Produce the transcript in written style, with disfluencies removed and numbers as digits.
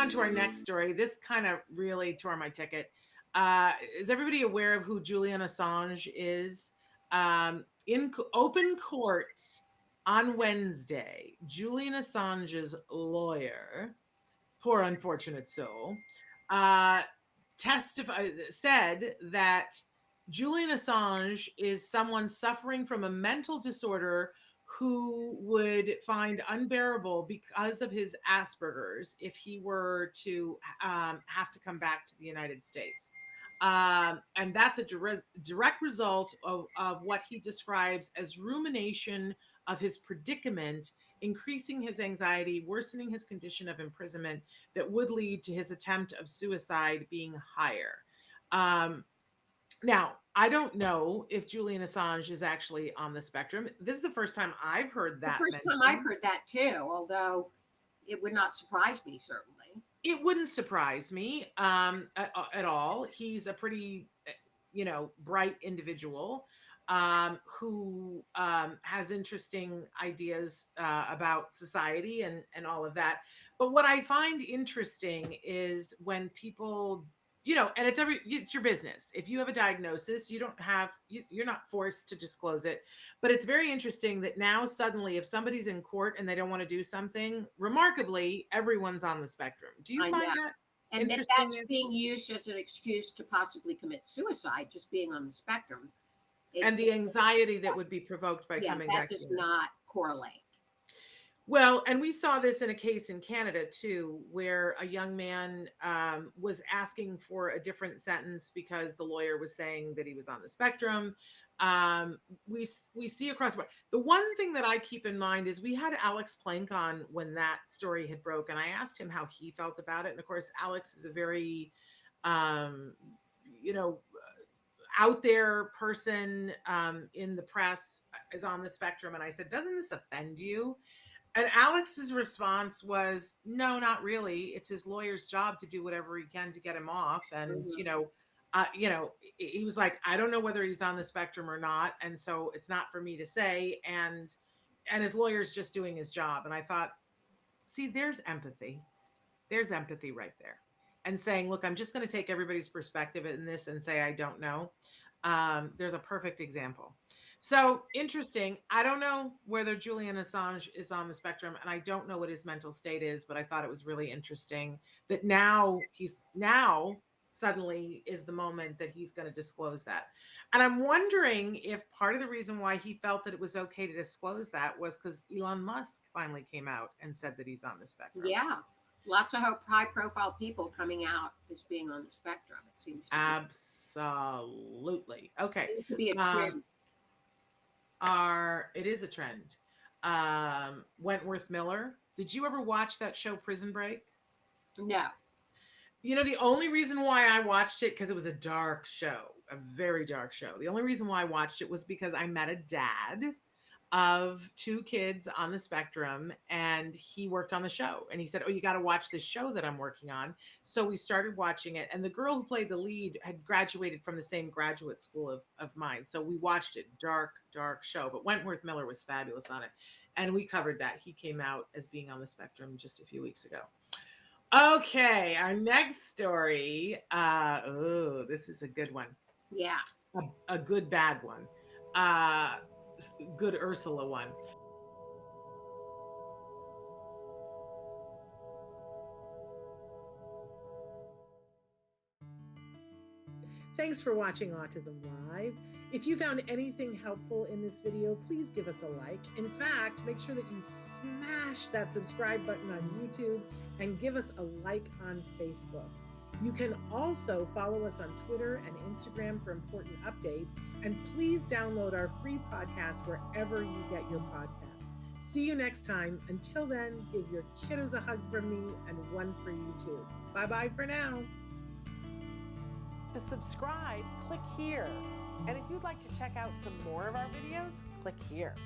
on to our next story. This kind of really tore my ticket. Is everybody aware of who Julian Assange is? In open court on Wednesday, Julian Assange's lawyer, poor unfortunate soul, said that Julian Assange is someone suffering from a mental disorder who would find unbearable because of his Asperger's if he were to have to come back to the United States. And that's a direct result of what he describes as rumination of his predicament, increasing his anxiety, worsening his condition of imprisonment that would lead to his attempt of suicide being higher. Now, I don't know if Julian Assange is actually on the spectrum. This is the first time I've heard that the first mentioned. time I've heard that too, although it would not surprise me, certainly. It wouldn't surprise me at all. He's a pretty, bright individual who has interesting ideas about society and all of that. But what I find interesting is when people, and it's your business. If you have a diagnosis, you're not forced to disclose it. But it's very interesting that now suddenly, if somebody's in court and they don't want to do something, remarkably, everyone's on the spectrum. Do you find that and interesting? That's being used as an excuse to possibly commit suicide, just being on the spectrum. And the anxiety that would be provoked by coming back. That does not correlate. Well, and we saw this in a case in Canada too, where a young man was asking for a different sentence because the lawyer was saying that he was on the spectrum. We see across the board. The one thing that I keep in mind is we had Alex Plank on when that story had broke, and I asked him how he felt about it. And of course, Alex is a very, out there person in the press, is on the spectrum. And I said, doesn't this offend you? And Alex's response was, no, not really. It's his lawyer's job to do whatever he can to get him off. And, he was like, I don't know whether he's on the spectrum or not. And so it's not for me to say. And his lawyer's just doing his job. And I thought, see, there's empathy. There's empathy right there. And saying, look, I'm just going to take everybody's perspective in this and say, I don't know. There's a perfect example. So interesting. I don't know whether Julian Assange is on the spectrum, and I don't know what his mental state is, but I thought it was really interesting that now suddenly is the moment that he's going to disclose that. And I'm wondering if part of the reason why he felt that it was okay to disclose that was because Elon Musk finally came out and said that he's on the spectrum. Yeah. Lots of high profile people coming out as being on the spectrum, it seems to be. Absolutely. Okay. It seems to be a trend. It is a trend. Wentworth Miller. Did you ever watch that show Prison Break? No. The only reason why I watched it, because it was a dark show, a very dark show. The only reason why I watched it was because I met a dad of 2 kids on the spectrum, and he worked on the show, and he said, oh, you got to watch this show that I'm working on. So we started watching it, and the girl who played the lead had graduated from the same graduate school of mine. So we watched it. Dark show, but Wentworth Miller was fabulous on it, and we covered that. He came out as being on the spectrum just a few weeks ago. Okay, our next story. This is a good one. Yeah. A good bad one. Good Ursula one. Thanks for watching Autism Live. If you found anything helpful in this video, please give us a like. In fact, make sure that you smash that subscribe button on YouTube and give us a like on Facebook. You can also follow us on Twitter and Instagram for important updates. And please download our free podcast wherever you get your podcasts. See you next time. Until then, give your kiddos a hug from me and one for you too. Bye-bye for now. To subscribe, click here. And if you'd like to check out some more of our videos, click here.